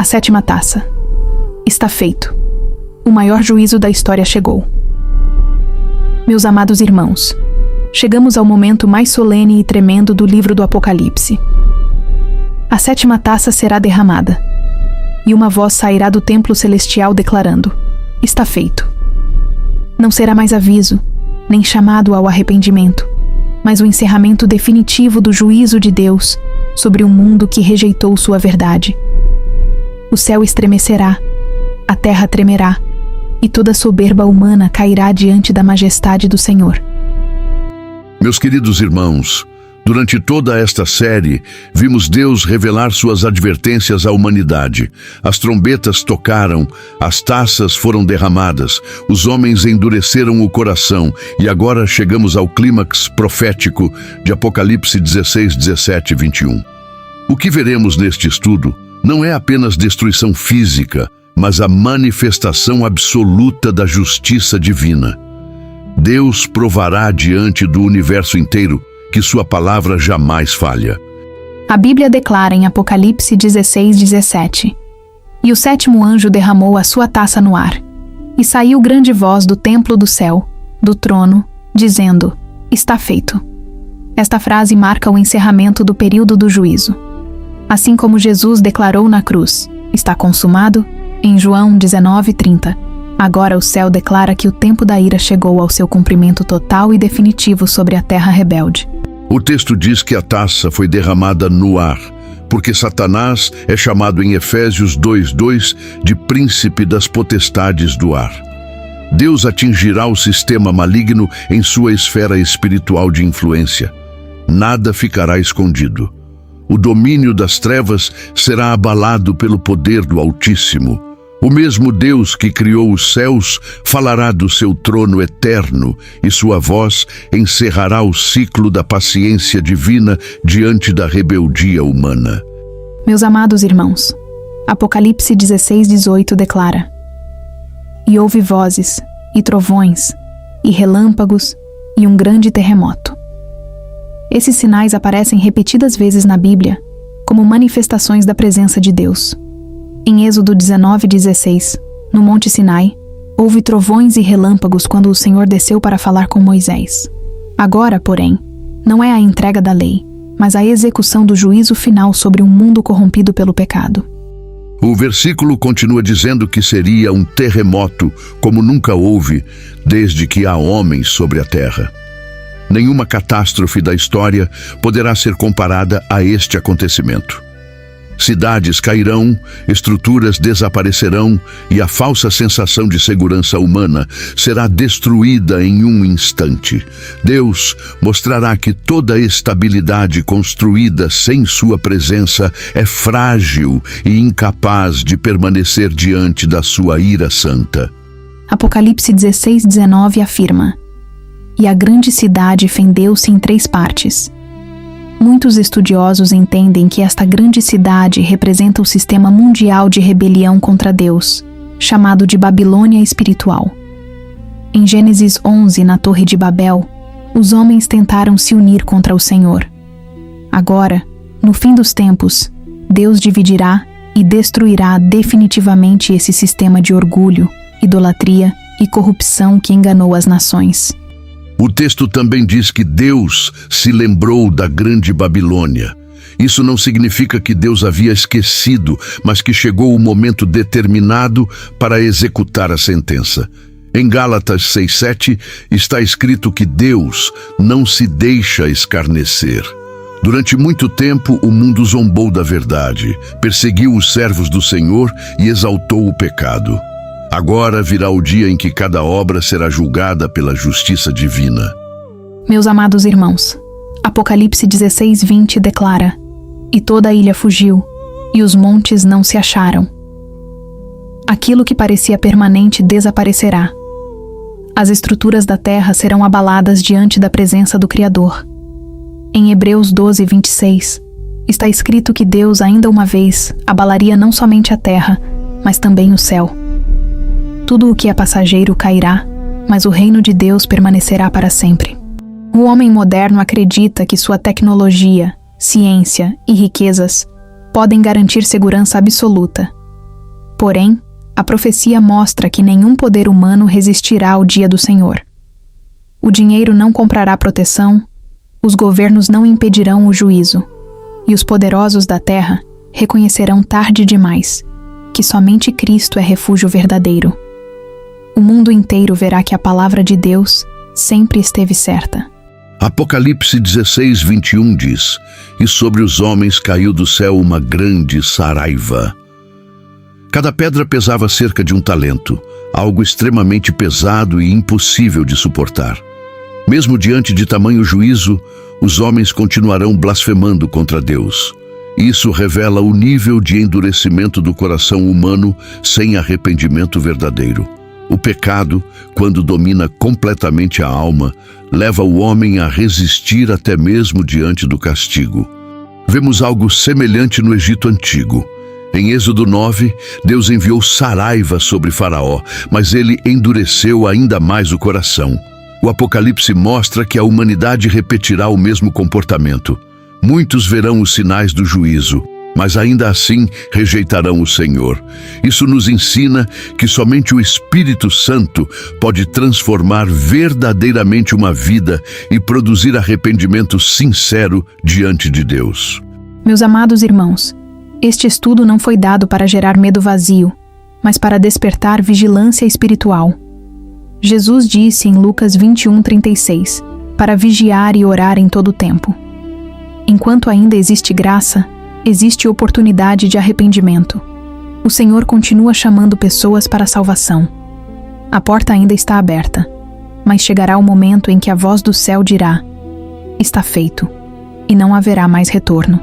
7ª taça. Está feito. O maior juízo da história chegou. Meus amados irmãos, chegamos ao momento mais solene e tremendo do livro do Apocalipse. A 7ª taça será derramada, e uma voz sairá do templo celestial declarando: está feito. Não será mais aviso, nem chamado ao arrependimento, mas o encerramento definitivo do juízo de Deus sobre um mundo que rejeitou sua verdade. O céu estremecerá, a terra tremerá, e toda soberba humana cairá diante da majestade do Senhor. Meus queridos irmãos, durante toda esta série, vimos Deus revelar suas advertências à humanidade. As trombetas tocaram, as taças foram derramadas, os homens endureceram o coração e agora chegamos ao clímax profético de Apocalipse 16, 17 e 21. O que veremos neste estudo não é apenas destruição física, mas a manifestação absoluta da justiça divina. Deus provará diante do universo inteiro que sua palavra jamais falha. A Bíblia declara em Apocalipse 16, 17: E o 7º anjo derramou a sua taça no ar, e saiu grande voz do templo do céu, do trono, dizendo: está feito. Esta frase marca o encerramento do período do juízo. Assim como Jesus declarou na cruz: está consumado, em João 19:30. Agora o céu declara que o tempo da ira chegou ao seu cumprimento total e definitivo sobre a terra rebelde. O texto diz que a taça foi derramada no ar, porque Satanás é chamado em Efésios 2:2 de príncipe das potestades do ar. Deus atingirá o sistema maligno em sua esfera espiritual de influência. Nada ficará escondido. O domínio das trevas será abalado pelo poder do Altíssimo. O mesmo Deus que criou os céus falará do seu trono eterno e sua voz encerrará o ciclo da paciência divina diante da rebeldia humana. Meus amados irmãos, Apocalipse 16, 18 declara: E houve vozes, e trovões, e relâmpagos, e um grande terremoto. Esses sinais aparecem repetidas vezes na Bíblia como manifestações da presença de Deus. Em Êxodo 19:16, no Monte Sinai, houve trovões e relâmpagos quando o Senhor desceu para falar com Moisés. Agora, porém, não é a entrega da lei, mas a execução do juízo final sobre um mundo corrompido pelo pecado. O versículo continua dizendo que seria um terremoto como nunca houve desde que há homens sobre a terra. Nenhuma catástrofe da história poderá ser comparada a este acontecimento. Cidades cairão, estruturas desaparecerão e a falsa sensação de segurança humana será destruída em um instante. Deus mostrará que toda estabilidade construída sem sua presença é frágil e incapaz de permanecer diante da sua ira santa. Apocalipse 16:19 afirma: E a grande cidade fendeu-se em 3 partes. Muitos estudiosos entendem que esta grande cidade representa o sistema mundial de rebelião contra Deus, chamado de Babilônia espiritual. Em Gênesis 11, na Torre de Babel, os homens tentaram se unir contra o Senhor. Agora, no fim dos tempos, Deus dividirá e destruirá definitivamente esse sistema de orgulho, idolatria e corrupção que enganou as nações. O texto também diz que Deus se lembrou da grande Babilônia. Isso não significa que Deus havia esquecido, mas que chegou o momento determinado para executar a sentença. Em Gálatas 6:7 está escrito que Deus não se deixa escarnecer. Durante muito tempo, o mundo zombou da verdade, perseguiu os servos do Senhor e exaltou o pecado. Agora virá o dia em que cada obra será julgada pela justiça divina. Meus amados irmãos, Apocalipse 16:20 declara: E toda a ilha fugiu, e os montes não se acharam. Aquilo que parecia permanente desaparecerá. As estruturas da terra serão abaladas diante da presença do Criador. Em Hebreus 12:26, está escrito que Deus ainda uma vez abalaria não somente a terra, mas também o céu. Tudo o que é passageiro cairá, mas o reino de Deus permanecerá para sempre. O homem moderno acredita que sua tecnologia, ciência e riquezas podem garantir segurança absoluta, Porém, a profecia mostra que nenhum poder humano resistirá ao dia do Senhor. O dinheiro não comprará proteção, os governos não impedirão o juízo, e os poderosos da terra reconhecerão tarde demais que somente Cristo é refúgio verdadeiro. O mundo inteiro verá que a palavra de Deus sempre esteve certa. Apocalipse 16, 21 diz: E sobre os homens caiu do céu uma grande saraiva. Cada pedra pesava cerca de 1 talento, algo extremamente pesado e impossível de suportar. Mesmo diante de tamanho juízo, os homens continuarão blasfemando contra Deus. Isso revela o nível de endurecimento do coração humano sem arrependimento verdadeiro. O pecado, quando domina completamente a alma, leva o homem a resistir até mesmo diante do castigo. Vemos algo semelhante no Egito Antigo. Em Êxodo 9, Deus enviou saraiva sobre Faraó, mas ele endureceu ainda mais o coração. O Apocalipse mostra que a humanidade repetirá o mesmo comportamento. Muitos verão os sinais do juízo, mas ainda assim rejeitarão o Senhor. Isso nos ensina que somente o Espírito Santo pode transformar verdadeiramente uma vida e produzir arrependimento sincero diante de Deus. Meus amados irmãos, este estudo não foi dado para gerar medo vazio, mas para despertar vigilância espiritual. Jesus disse em Lucas 21:36, para vigiar e orar em todo o tempo. Enquanto ainda existe graça, existe oportunidade de arrependimento. O Senhor continua chamando pessoas para a salvação. A porta ainda está aberta, mas chegará o momento em que a voz do céu dirá: está feito, e não haverá mais retorno.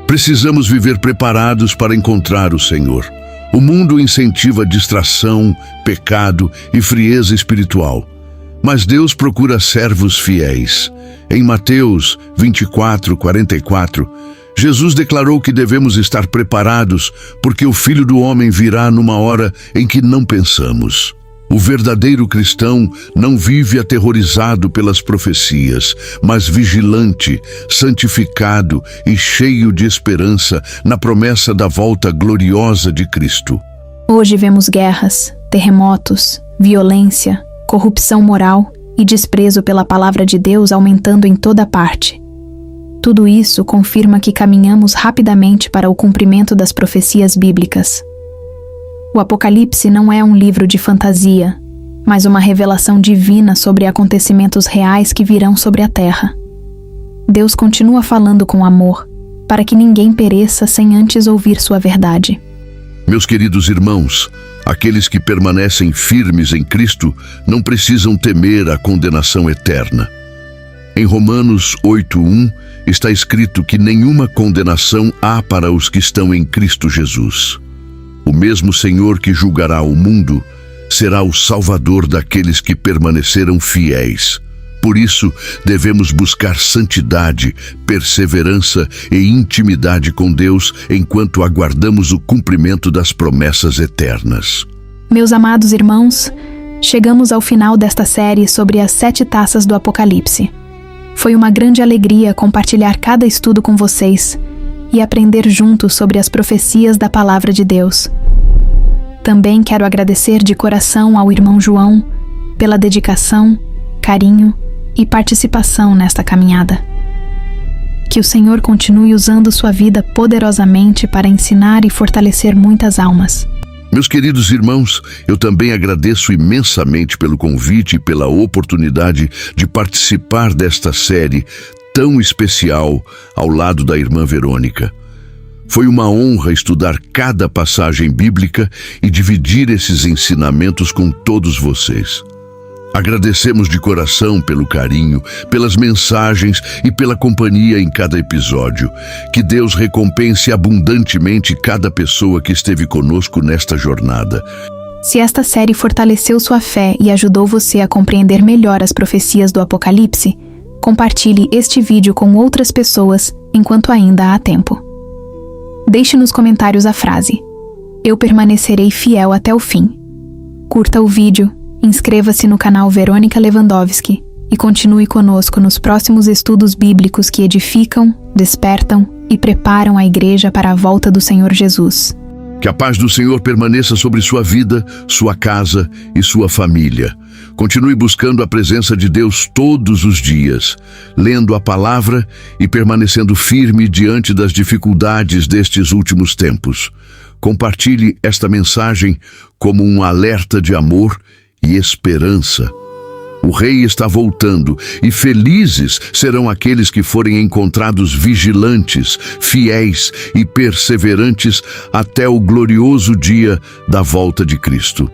Precisamos viver preparados para encontrar o Senhor. O mundo incentiva distração, pecado e frieza espiritual. Mas Deus procura servos fiéis. Em Mateus 24:44, Jesus declarou que devemos estar preparados porque o Filho do Homem virá numa hora em que não pensamos. O verdadeiro cristão não vive aterrorizado pelas profecias, mas vigilante, santificado e cheio de esperança na promessa da volta gloriosa de Cristo. Hoje vemos guerras, terremotos, violência, corrupção moral e desprezo pela palavra de Deus aumentando em toda parte. Tudo isso confirma que caminhamos rapidamente para o cumprimento das profecias bíblicas. O Apocalipse não é um livro de fantasia, mas uma revelação divina sobre acontecimentos reais que virão sobre a terra. Deus continua falando com amor, para que ninguém pereça sem antes ouvir sua verdade. Meus queridos irmãos, aqueles que permanecem firmes em Cristo não precisam temer a condenação eterna. Em Romanos 8:1 está escrito que nenhuma condenação há para os que estão em Cristo Jesus. O mesmo Senhor que julgará o mundo será o Salvador daqueles que permaneceram fiéis. Por isso, devemos buscar santidade, perseverança e intimidade com Deus enquanto aguardamos o cumprimento das promessas eternas. Meus amados irmãos, chegamos ao final desta série sobre as 7 taças do Apocalipse. Foi uma grande alegria compartilhar cada estudo com vocês e aprender juntos sobre as profecias da Palavra de Deus. Também quero agradecer de coração ao irmão João pela dedicação, carinho e participação nesta caminhada. Que o Senhor continue usando sua vida poderosamente para ensinar e fortalecer muitas almas. Meus queridos irmãos, eu também agradeço imensamente pelo convite e pela oportunidade de participar desta série tão especial ao lado da irmã Verônica. Foi uma honra estudar cada passagem bíblica e dividir esses ensinamentos com todos vocês. Agradecemos de coração pelo carinho, pelas mensagens e pela companhia em cada episódio. Que Deus recompense abundantemente cada pessoa que esteve conosco nesta jornada. Se esta série fortaleceu sua fé e ajudou você a compreender melhor as profecias do Apocalipse, compartilhe este vídeo com outras pessoas enquanto ainda há tempo. Deixe nos comentários a frase: eu permanecerei fiel até o fim. Curta o vídeo, inscreva-se no canal Verônica Lewandowski e continue conosco nos próximos estudos bíblicos que edificam, despertam e preparam a igreja para a volta do Senhor Jesus. Que a paz do Senhor permaneça sobre sua vida, sua casa e sua família. Continue buscando a presença de Deus todos os dias, lendo a palavra e permanecendo firme diante das dificuldades destes últimos tempos. Compartilhe esta mensagem como um alerta de amor e esperança. O Rei está voltando e felizes serão aqueles que forem encontrados vigilantes, fiéis e perseverantes até o glorioso dia da volta de Cristo.